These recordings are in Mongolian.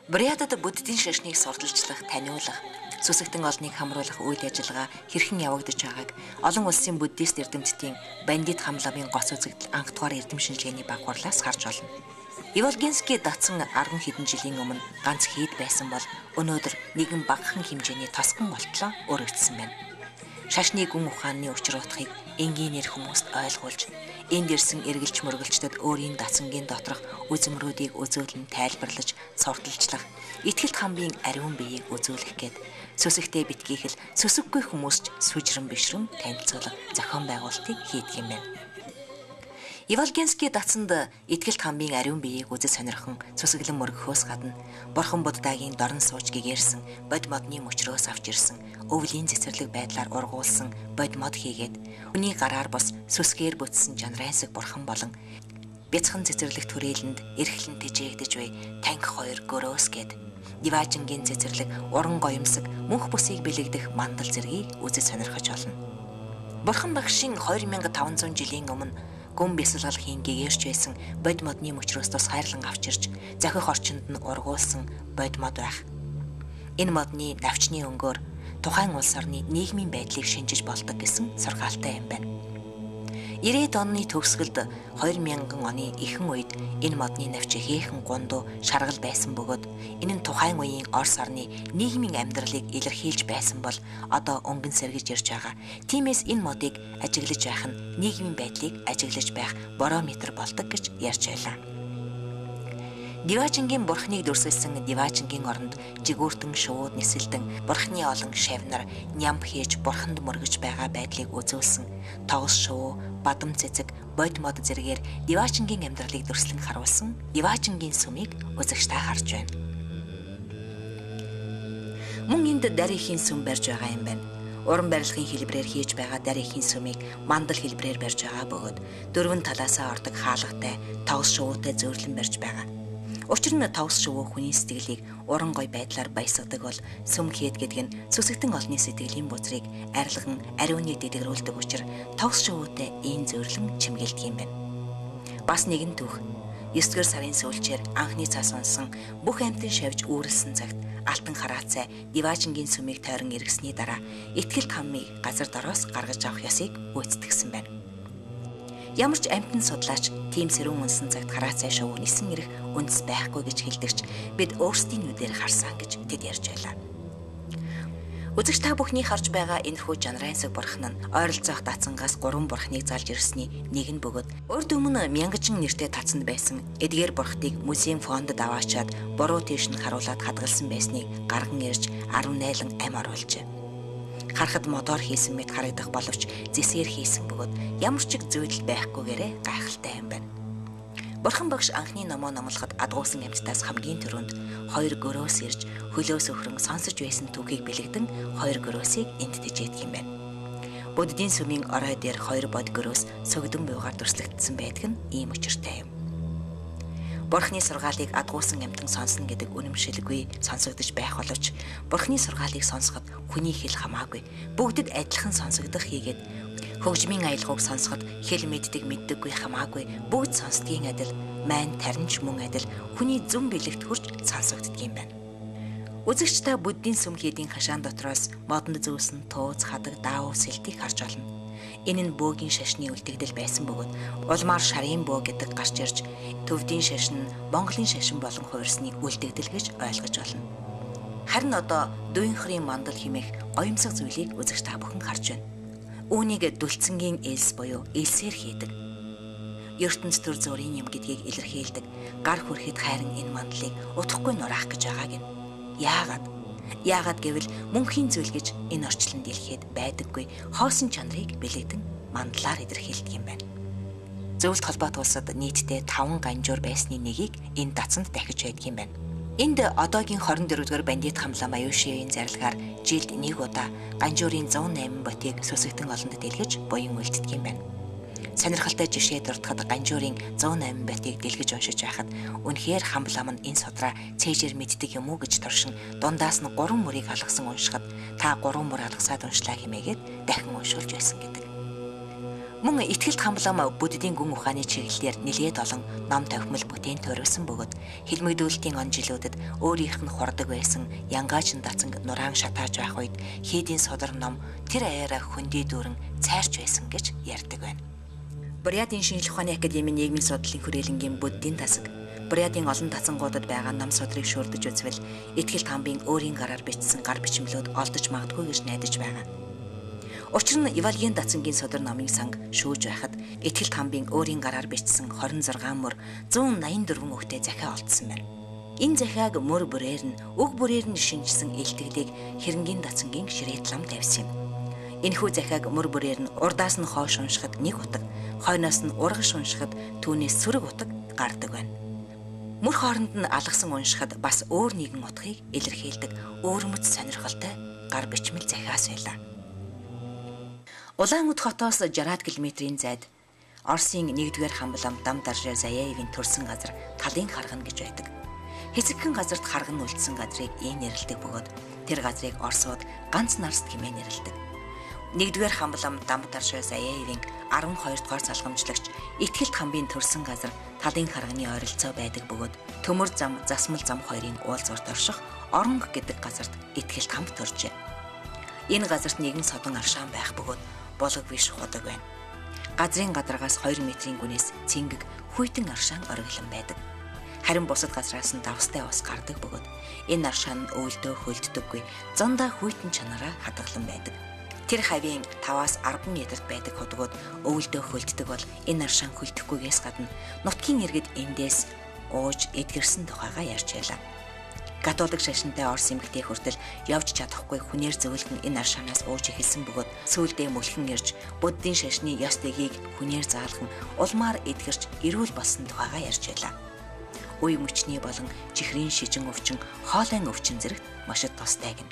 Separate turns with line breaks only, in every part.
Бурятад буддийн шашныг сурталчлах, таниулах, сүсэгтэн олныг хамруулах үйл ажиллагаа хэрхэн явагдаж байгааг олон улсын буддист эрдэмтдийн бандит хамламын гоц үзэгдэл анх дугаар эрдэм шинжилгээний баг хурлаас харж олно. Иволгинский датсан 10 хэдэн жилийн өмнө ганц хэд байсан бол өнөөдөр нэгэн багахан хэмжээний тосгон болтлоо өргөжсөн байна. Шашны гүн ухааны учир утгыг энгийнээр хүмүүст ойлгуулж, энд ирсэн эргэлж мөргөлчдөд өөрийн дацангийн доторх үзмрүүдийг үзүүлэн тайлбарлаж, сурталчлах, итгэлт хамбын ариун биеийг үзүүлэх гээд сүсэгтэй битгийхэл сүсэггүй хүмүүст сүжрэн бишрэн танилцуулах зохион байгуулалтыг хийдэг юм байна. Иволгинский дацанд итгэлт хамбын ариун биеийг үзэж сонирхон сүсэглэн мөргөхөөс гадна Бурхан Буддагийн дорн сууж гэгэрсэн бод модны мөчрөөс авч ирсэн өвлийн цэцэрлэг байдлаар ургуулсан бод мод хийгээд үний гараар бос сүсгээр бүтсэн жанрайсаг Бурхан болон бяцхан цэцэрлэг түрээлэнд эрхлэн тэжээгдэж буй танхи хоёр гөрөөс гээд Диваажингийн цэцэрлэг уран гоёмсог мөнх бүсийг бэлэгдэх мандал зэргийг үзэж сонирхож олно. Бурхан багшийн 2500 жилийн өмнө гүн бясалгалын гэгэрч байсан бод модны мөчрөөс тус хайрлан авч ирж зохих орчинд нь ургуулсан бод мод байх. Энэ модны навчны өнгөөр тухайн улс орны нийгмийн байдлыг шинжиж болдог гэсэн сургаалтай юм байна. 90-ад оны төгсгөлд 2000 оны ихэнх үед энэ модны навч хийхэн гундуу шаргал байсан бөгөөд энэ нь тухайн үеийн Орос орны нийгмийн амьдралыг илэрхийлж байсан бол одоо өнгөн сэргэж ирж байгаа. Тиймээс энэ модыг ажиглаж байх нь нийгмийн байдлыг ажиглаж байх барометр болдог гэж ярьж байлаа. Диваажингийн бурхныг дүрсэлсэн Диваажингийн оронд жигүүртэн шууд нисэлдэн бурхны олон шавнар ням хийж бурханд мөргөж байгаа байдлыг үзүүлсэн тогос шуу, бадам цэцэг, бод мод зэргээр Диваажингийн амьдралыг дүрслэн харуулсан Диваажингийн сүмийг үзэгчтэй харж байна. Мөн энд дарихийн сүм барьж байгаа юм байна. Уран барилгын хэлбэрээр хийж байгаа дарихийн сүмийг мандал хэлбэрээр барьж байгаа бөгөөд дөрвөн талаасаа ордог хаалгатай тогос шуутай зөөрлөн барьж байгаа. Учир нь тогс шувуу хүний сэтгэлийг уран гой байдлаар баясгадаг бол сүм хэд гэдэг нь сүсэгтэн олны сэтгэлийн бузрыг арилган ариуныг дэдгэрүүлдэг учраас тогс шувуутай ийм зөөрлөн чимгэлдэг юм байна. Бас нэгэн түүх 9-р сарын сүүлчээр анхны цас унсан бүх амьтан шавж үүрлсэн цагт алтан хараацай Диваажингийн сүмийг тойрон эргэсний дараа итгэлт хаммыг газар дороос гаргаж авах ёсыг гүйцэтгэсэн байна. Ямар ч амьтан судлаач тийм сэрүүн унсан цагт хараацай шувуу нисэн ирэх үндэс байхгүй гэж хэлдэгч бид өөрсдийн нүдээр харсан гэж тэд ярьж байлаа. Үзэгч та бүхний харж байгаа энэхүү жанрайсаг бурхан нь ойролцоох дацангаас 3 бурханыг залж ирсний нэг нь бөгөөд урд өмнө мянгажин нэртэй тацанд байсан эдгээр бурхтыг музейн фондод аваачаад буруу тийш нь харуулад хадгалсан байсныг гарган ирж 10 найлан ам оруулжээ. Харахад мотор хийсэн мэт харагдах боловч зэсээр хийсэн бөгөөд ямар ч зүйл байхгүйгээрээ гайхалтай юм байна. Бурхан багш анхны номоо номлоход адгуусан амьтдаас хамгийн түрүүнд 2 гөрөөс ирж хөлөөс өхрөн сонсож байсан түүхийг бэлэгдэн 2 гөрөөсийг энд тэжээдэг юм байна. Буддийн сүмийн орой дээр 2 бод гөрөөс сөгдөн буйгаар дүрслэгдсэн байдаг нь ийм учиртай юм. Бурхны сургаалыг адгуусан амьтан сонсно гэдэг үнэмшилгүй сонсогдож байх боловч Бурхны сургаалыг сонсоход хүний хэл хамаагүй бүгдэд адилхан сонсогдох хийгээд хөгжмийн аялгауг сонсоход хэл мэддэггүй хамаагүй бүгд сонсдгийн адил майн таринч мөн адил хүний зүн бэлэгт хүрч сонсогддог юм байна. Үзэгч та буддийн сүм хийдийн хашаан дотроос модонд зөөсөн тууз, хадаг, даав, сэлтийг харж олно. Энэ нь бөөгийн шашны үлдэгдэл байсан бөгөөд улмаар шарын бөө гэдэг гарч ирж төвдийн шашин нь Монголын шашин болон хувирсны үлдэгдэл гэж ойлгож болно. Харин одоо дуйнхрын мандал хэмээх гоёмсог зүйлийг үзэгч та бүхэн харж байна. Үүнийг дүлцэнгийн элс буюу элсээр хийдэг. ертөнц төр зургийн юм гэдгийг илэрхийлдэг гар хүрэхэд хайран энэ мандлыг утгахгүй нураах гэж байгааг нь. Яагаад гэвэл мөнхийн зүйл гэж энэ орчлон дэлхийд байдаггүй хоосон чанарыг бэлэгдэн мандлаар илэрхийлдэг юм байна. Зөвлөлт холбоот улсад нийтдээ 5 ганжуур байсны нэгийг энэ дацанд дахиж байдаг юм байна. Энд одоогийн 24-р бандит хамлаа Маюшийн зарилгаар жилд 1 удаа ганжуурын 108 ботыг сүсэгтэн олонд дэлгэж буян үлддэг юм байна. Сонирхолтой жишээ дурдахад ганжуурын 108 ботыг дэлгэж уншиж байхад үнэхээр хамлам нь энэ судраа цээжээр мэддэг юм уу гэж туршин дундаас нь 3 мөрийг алгасан уншихад та 3 мөр алгасаад уншлаа хэмээгээд дахин уншуулж байсан гэдэг. Мөн ихтгэл хамлам буддийн гүн ухааны чиглэлээр нэлээд олон ном тохимол бүтээн төрүүлсэн бөгөөд хэлмэгдүүлэлтийн он жилүүдэд өөрийнх нь хурдаг байсан янгаачин дацанг нураан шатааж байх үед хийдийн содар ном тэр аяараа хөндөй дүүрэн цайрч байсан гэж ярьдаг байна. Бурятын шинжлэх ухааны академийн нийгмийн судлалын хүрээлэнгийн буддийн тасаг Бурятын олон тацангуудад байгаа нам судрыг шүрдэж үзвэл ихтгэл хамбын өөрийн гараар бичсэн гар бичмлүүд олдож магадгүй гэж найдаж байгаа. Учир нь Ивалийн дацангийн содар номын санг шүүж байхад ихтгэл хамбын өөрийн гараар бичсэн 26 мөр 184 үгтэй захиа олдсон байна. Энэ захиаг мөр бүрээр нь үг бүрээр нь шинжилсэн илтгэлийг хэрэнгийн дацангийн ширээт лам тавьсан юм. Энэхүү захиаг мөр бүрээр нь урдаас нь хойш уншихад 1 утга, хойноос нь урагш уншихад түүнээс сөрөг утга гардаг байна. Мөр хооронд нь алгасан уншихад бас өөр нэгэн утгыг илэрхийлдэг өөрмөц сонирхолтой гар бичмэл захиас байлаа. Улаан-Үд хотоос 60 км-ийн зайд Оросын 1-р хамблам Дамдаржа Заяевын төрсэн газар талын харгана гэж байдаг. Хэсэгхэн газарт харган үлдсэн газрыг ийм нэрлэдэг бөгөөд тэр газрыг Оросууд ганц нарст хэмээн нэрлэдэг. 1-р хамблам Дамдаржа Заяевын 12 дугаар салгамжлагч ихтгэл хамбын төрсэн газар талын харганы ойролцоо байдаг бөгөөд төмөр зам, засмал зам хоёрын уулзуурт орших Оронг гэдэг газарт ихтгэл хамб төржээ. Энэ газарт нэгэн содон аршаан байх бөгөөд болог биш худаг байна. Газрын гадаргаас 2 метрийн гүнээс цэнгэг хүйтэн аршаан ориглон байдаг. Харин бусад газраас нь давстай ус гардаг бөгөөд энэ аршаан нь өвөлдөө хөлддөггүй зондоо хүйтэн чанараа хадгалан байдаг. Тэр хавийн 5-аас 10 метрт байдаг хотгууд өвөлдөө хөлддөг бол энэ аршаан хөлдөхгүйгээс гадна нутгийн иргэд эндээс ууж эдгэрсэн тухайга ярьж байлаа. Католик шашинтай Орос эмэгтэй хүртэл явж чадахгүй хүнээр зөөлгөн энэ аршаанаас ууж эхэлсэн бөгөөд сүүлдээ мөлхөн ирж буддийн шашны ёс тэгийг хүнээр заалхан улмаар эдгэрч эрүүл болсон тухайга ярьж байлаа. Үе мөчний болон чихрийн шижин өвчин, хоолойн өвчин зэрэгт маш тустай гэнэ.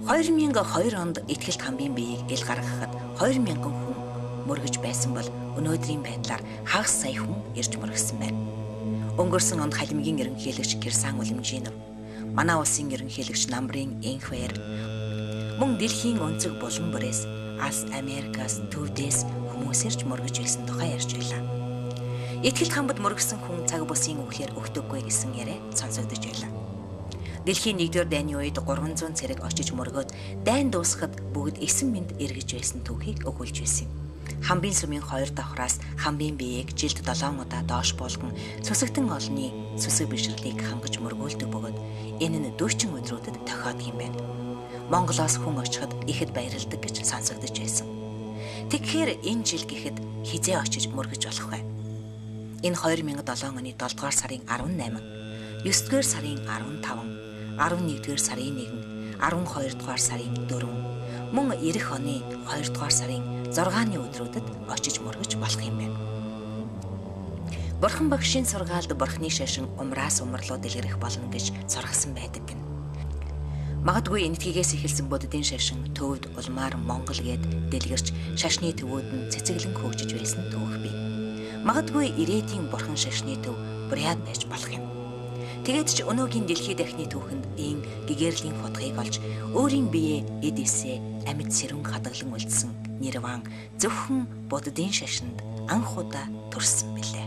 2002 онд ихтгэл хамбын биеийг ил гаргахад 2000 хүн мөргөж байсан бол өнөөдрийн байдлаар хагас сая хүн ирж мөргсөн байна. Өнгөрсөн онд халимгийн ерөнхийлөгч Кирсан Улимжинов, манай улсын ерөнхийлөгч Намрын Энхвер, мөн дэлхийн өнцөг булан бүрээс Ас Америкаас төвдөөс хүмүүс ирж мөргөж байсан тухай ярьж байлаа. Ихтгэл хамбад мөргсөн хүн цаг бусын үхлээр өгдөггүй гэсэн яриа сонсогдож байлаа. Дэлхийн 1-р дайны үед 300 цэрэг очиж мөргөөд дайн дуусахад бүгд 9 минут эргэж байсан түүхийг өгүүлж байсан юм. Хамбын сүмийн 2 давхраас хамбын биеийг жилд 7 удаа доош болгон цусагтан олны сүсэг бишрлийг хангаж мөргүүлдэг бөгөөд энэ нь 40 өдрүүдэд тохиодог юм байна. Монголоос хүн очиход ихэд баярлдаг гэж сонсогдож байсан. Тэгэхээр энэ жил гэхэд хизээ очиж мөргөж болох вэ? Энэ 2007 оны 7 дугаар сарын 18, 9-р сарын 15, 11-р сарын 1, 12 дугаар сарын 4, мөн эх оны 2 дугаар сарын 6-ны өдрүүдэд очиж мөргөж болох юм байна. Бурхан багшийн сургаалд бурхны шашин умраас умарлуу дэлгэрэх болно гэж сургасан байдаг гэнэ. Магадгүй энэтхийгээс эхэлсэн буддийн шашин төвд улмаар Монгол гээд дэлгэрч шашны төвүүд нь цэцэглэн хөгжиж байсан түүх бий. Магадгүй ирээдүйн бурхан шашны төв Бурят байж болох юм. Тэгээд ч өнөөгийн дэлхийд дахны түүхэнд ийм гэгэрлийн фотохыг олж өөрийн биеэ эдээсээ амьд сэрүүн хадгалан үлдсэн Нирван зөвхөн буддийн шашинд анх удаа төрсөн билээ.